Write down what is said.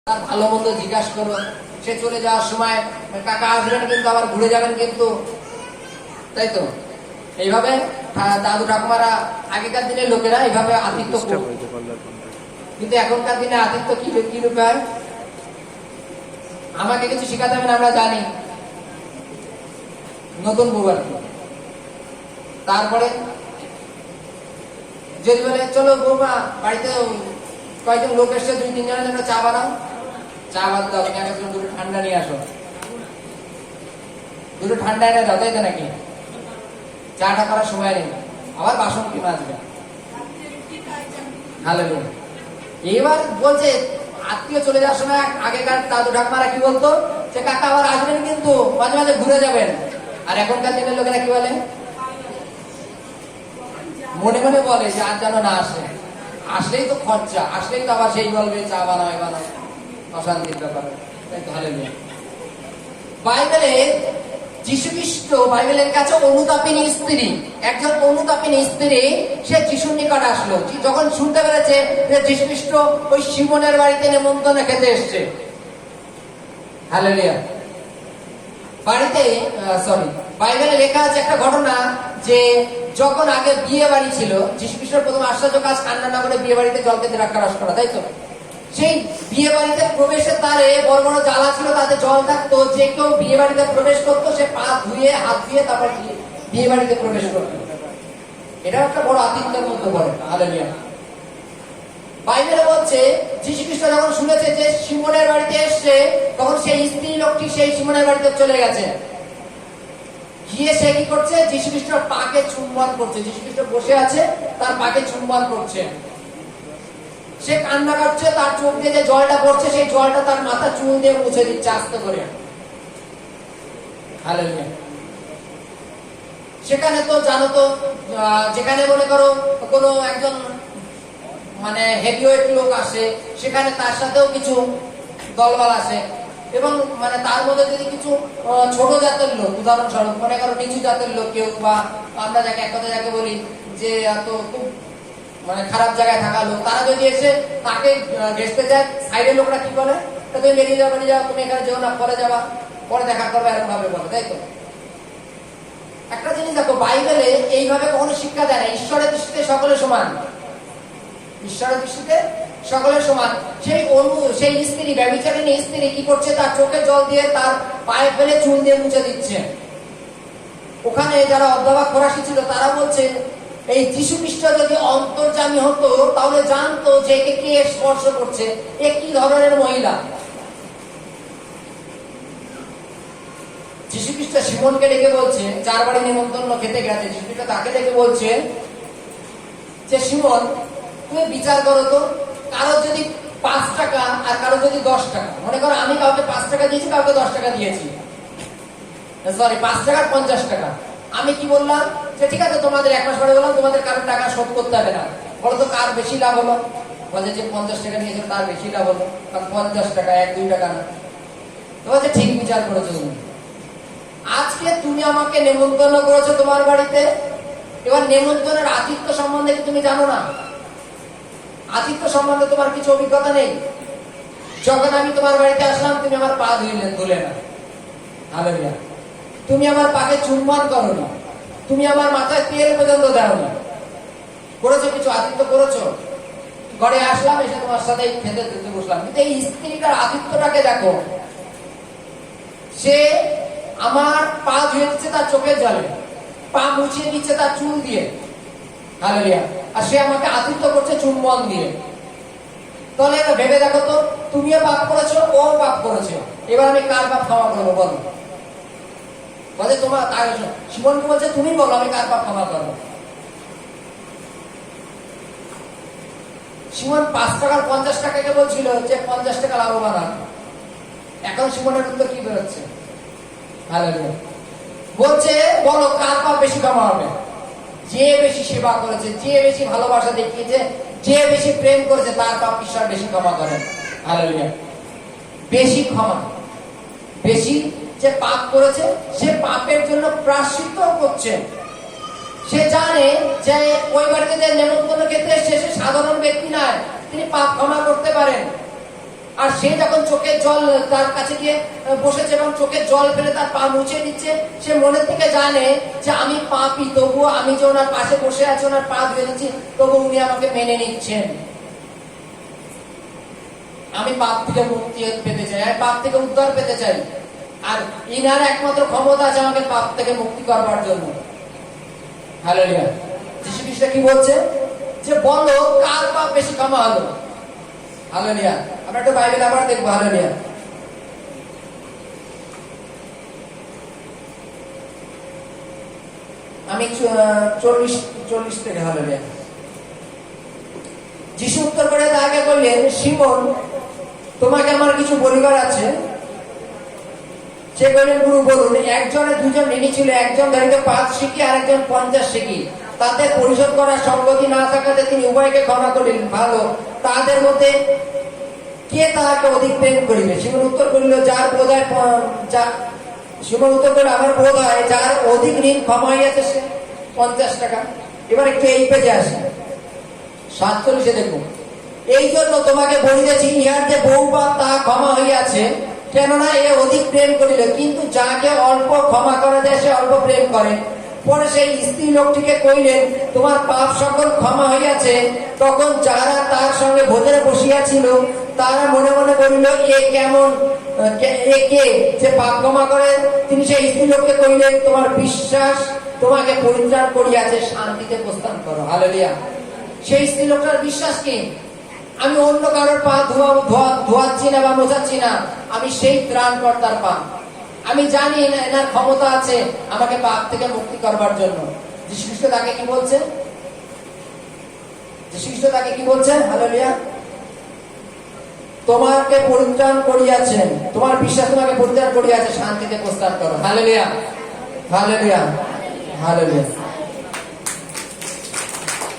তার ভালো মন্দ জিজ্ঞাসা করো। সে চলে যাওয়ার সময় কাকা আসবেন কিন্তু আবার ঘুরে যাবেন কিন্তু, তাই তো? এইভাবে দাদু ঠাকুমারা আগেকার দিনের লোকেরা এইভাবে আতিথ্য করত। কিন্তু এখনকার দিনে আতিথ্য কি রূপে হয়? আমাকে কিছু শিখাতে হবে না, আমরা জানি নতুন বউ আর কি। তারপরে যদি বলে চলো বৌমা বাড়িতে কয়েকজন লোক এসছে, 2-3 জনের জন্য চা বানাও। চা বানাতে হবে না, দুটো ঠান্ডা নিয়ে আসো, দুটো ঠান্ডা এনে দাও, তাই তো নাকি? চাটা করার সময় নেই, আবার বাসন কি মাজবে। হালেলুয়া। এবার বলছে আত্মীয় চলে যাওয়ার সময় আগেকার দাদু ঠাকুমারা কি বলতো, যে কাকা আবার আসবেন কিন্তু মাঝে মাঝে ঘুরে যাবেন। আর এখনকার দিনের লোকেরা কি বলে? মনে মনে বলে যে আর যেন না আসে, আসলেই তো খরচা, আসলেই তো আবার সেই বলবে চা বানাও বানাও, অশান্তির ব্যাপার। তাই তো? হালেলুয়া। বাইবেলে যীশুখ্রিস্ট, বাইবেলের কাছে অনুতাপিনী স্ত্রী, একজন অনুতাপিনী স্ত্রী, সে যিশুর নিকট আসলো যখন শুনতে পেরেছে যে যীশুখ্রিস্ট ওই শিমনের বাড়িতে নেমন্তন্ন খেতে এসছে। হালেলুয়া। বাড়িতে বাইবেলে লেখা আছে একটা ঘটনা, যে যখন আগে বিয়ে বাড়ি ছিল, যীশুখ্রিস্টের প্রথম আশ্চর্য কাজ কান্না না করে বিয়ে বাড়িতে জলকে দ্রাক্ষারস করা, তাই তো? সেই বিয়ে বাড়িতে প্রবেশের দ্বারে বড় বড় জ্বালা ছিল, তাতে জল থাকতো। যে কেউ বিয়ে বাড়িতে প্রবেশ করতো সে পা ধুয়ে হাত ধুয়ে তারপর বিয়ে বাড়িতে প্রবেশ করতো। এটা একটা বড় আতিথ্যের মধ্যে পড়ে। হালেলুয়া। বাইবেলে বলছে যীশুখ্রিস্ট যখন শুনেছে যে শিমনের বাড়িতে এসছে, তখন সেই স্ত্রী লোকটি সেই শিমনের বাড়িতে চলে গেছে। গিয়ে সে কি করছে? যীশুখ্রিস্টের পাকে চুম্বন করছে। যীশুখ্রিস্ট বসে আছে, তার পাকে চুম্বন করছে। সে কান্না করছে, তার চোখ দিয়ে যে জলটা পড়ছে সেই জলটা তার মাথা চুল দিয়ে মুছে দিচ্ছে আস্তে করে। হালেলুয়া। সেখানে তো জানো তো, যেখানে মনে করো কোনো একজন মানে হেভিওয়েট লোক আসে, সেখানে তার সাথেও কিছু দলবল আসে, এবং মানে তার মধ্যে যদি কিছু ছোট জাতের লোক, উদাহরণস্বরূপ মনে করো নিচু জাতের লোক কেউ, বা আমরা যাকে এক কথা যাকে বলি যে এত খুব মানে খারাপ জায়গায় থাকা লোক, তারা যদি এসে তাকে ঘেঁষতে যায়, সাইডের লোকরা কি বলে? তুমি বেরিয়ে যাও, তুমি এখানে যেও না, পরে যাবা, পরে দেখা করবে, এরকম ভাবে বলে, তাই তো? একটা জিনিস দেখো, বাইবেলে এইভাবে কখনো শিক্ষা দেয় না ঈশ্বরের দৃষ্টিতে সকলে সমান। ঈশ্বরের দৃষ্টিতে সকলের সমান। সেই স্ত্রী, ব্যভিচারিণী স্ত্রী কি করছে? তার চোখে জল দিয়ে তার পায়ে ফেলে চুল দিয়ে মুছে দিচ্ছে। ওখানে যারা অধ্যাপক ফরাসি ছিল তারা বলছে এই যীশুখ্রিস্ট যদি অন্তর্যামী হতো তাহলে জানতো যে একে কে স্পর্শ করছে, এ কি ধরনের মহিলা। যীশুখ্রিস্ট শিমনকে ডেকে বলছে, যার বাড়ি নিমন্ত্রণ খেতে গেছে, যীশুখ্রিস্ট তাকে ডেকে বলছে যে শিমন, তুমি বিচার করো তো, কারো যদি 5 টাকা আর কারো যদি 10 টাকা, মনে করো আমি কাউকে 5 টাকা দিয়েছি, কাউকে 10 টাকা দিয়েছি, 5 টাকার 50 টাকা। আমি কি বললাম? যে ঠিক আছে, তোমাদের 1 মাস পরে বললাম তোমাদের কারোর টাকা শোধ করতে হবে না, বলো তো কার বেশি লাভ হলো? বলে যে 50 টাকা নিয়েছিল তার বেশি লাভ হলো, কারণ 50 টাকা 1-2 টাকা না। তো বলছে ঠিক বিচার করেছো তুমি। আজকে তুমি আমাকে নেমন্তন্ন করেছো তোমার বাড়িতে, এবার নেমন্তন্নের আতিথ্য সম্বন্ধে কি তুমি জানো না? আতিথ্য সম্বন্ধে তোমার কিছু অভিজ্ঞতা নেই। যখন আমি তোমার বাড়িতে আসলাম, তুমি আমার পা ধুলে না। হালেলুয়া। তুমি আমার পাকে চুম্বন করো না, তুমি আমার মাথায় তেল পর্যন্ত দাও না। করেছো কিছু? আতিথ্য করেছো? ঘরে আসলাম, এসে তোমার সাথে খেতে দিতে বসলাম, কিন্তু এই স্ত্রীটার আতিথ্যটাকে দেখো। সে আমার পা ধুয়ে দিচ্ছে তার চোখের জলে, পা মুছিয়ে দিচ্ছে তার চুল দিয়ে। হালেলুয়া। আর সে আমাকে আতিথ্য করছে চুম্বন দিয়ে। তাহলে এটা ভেবে দেখো তো, তুমিও পাপ করেছো, ও পাপ করেছে, এবার আমি কার পাপ ক্ষমা করবো বলো? বলে তোমার, শিমনকে বলছে তুমি বলো আমি কার পাপ ক্ষমা করবো? শিমন 5 টাকার 50 টাকাকে বলছিল যে 50 টাকা লাভবান হয়। এখন শিমনের উত্তর কি বেরোচ্ছে? হালেলুয়া। বলছে বলো কার পাপ বেশি ক্ষমা হবে? যে বেশি সেবা করেছে, যে বেশি ভালোবাসা দেখিয়েছে, যে বেশি প্রেম করেছে, তার পাপ ঈশ্বর বেশি ক্ষমা করেন। হালেলুয়া। বেশি ক্ষমা, বেশি যে পাপ করেছে সে পাপের জন্য প্রায়শ্চিত্ত করছে। সে জানে যে ওই বাড়িতে যে নেমন্তন্ন খেতে এসেছে সে সাধারণ ব্যক্তি নয়, তিনি পাপ ক্ষমা করতে পারেন। আর সে যখন চোখের জল তার কাছে গিয়ে বসেছে এবং চোখের জল ফেলে তার পা মুছে দিচ্ছে, সে মনের থেকে জানে যে আমি পাপী, তবুও আমি যে ওনার পাশে বসে আছি, ওনার পা ধুয়ে দিচ্ছি, তবু উনি আমাকে মেনে নিচ্ছেন। আমি পাপ থেকে মুক্তি পেতে চাই, আমি পাপ থেকে উদ্ধার পেতে চাই, আর ইনার একমাত্র ক্ষমতা আছে আমাকে পাপ থেকে মুক্তি করবার জন্য। হালেলুয়া। যীশু খ্রিস্ট কি বলছে যে বলো কার পাপ বেশি ক্ষমা হলো। হালেলুয়া। আমরা একটু বাইবেল আবার দেখবো। হালেলুয়া। আমি 40 থেকে। হালেলুয়া। যিশু উত্তর করে তাকে বললেন, শিমন, তোমাকে আমার কিছু বলিবার আছে। সে বললেন, গুরু বলুন। একজনে দুজন ঋণী ছিল, একজন ধরিত 5 সিকি আর একজন 50 সিকি। তাতে পরিশোধ করার সম্পত্তি না থাকাতে তিনি উভয়কে ক্ষমা করিলেন। ভালো, তাদের মধ্যে কে তাহাকে অধিক প্রেম করিবে? শিমন উত্তর করিল, যার বোধ হয় শিমন উত্তর করিল, আমার বোধ হয় যার অধিক ঋণ ক্ষমা হইয়াছে সে 50 টাকা। এবার একটু এই পেজে আসে, 47 দেখুন। এই জন্য তোমাকে বলিতেছি, ইহার যে বহু পাপ তাহা ক্ষমা হইয়াছে, কেননা এ অধিক প্রেম করিল। কিন্তু যাকে অল্প ক্ষমা করা যায় সে অল্প প্রেম করে। পরে সেই স্ত্রী লোকটিকে কইলেন, তোমার পাপ সকল ক্ষমা হইয়াছে। তখন যারা তার সঙ্গে ভোজনে বসিয়াছিল তারা মনে মনে বলিল, এ কেমন, এ কে যে পাপ ক্ষমা করে? তিনি সেই স্ত্রী লোককে কইলেন, তোমার বিশ্বাস তোমাকে পরিত্রাণ করিয়াছে, শান্তিতে প্রস্থান করো। হালেলুয়া। সেই স্ত্রী লোকটার বিশ্বাস কি? আমি অন্য কারোর পা ধোয়াচ্ছি না বা মোছাচ্ছি না, আমি সেই ত্রাণকর্তার পা। আমি জানি না এনার ক্ষমতা আছে আমাকে পাপ থেকে মুক্তি করবার জন্য। যীশু খ্রিস্ট তাকে কি বলছে? যীশু খ্রিস্ট তাকে কি বলছেন? হালেলুয়া। তোমাকে পরিত্রাণ করিয়াছেন, তোমার বিশ্বাস তোমাকে পরিত্রাণ করিয়াছে, শান্তিতে প্রস্থান করো। হালেলুয়া। হালেলুয়া। হালেলুয়া।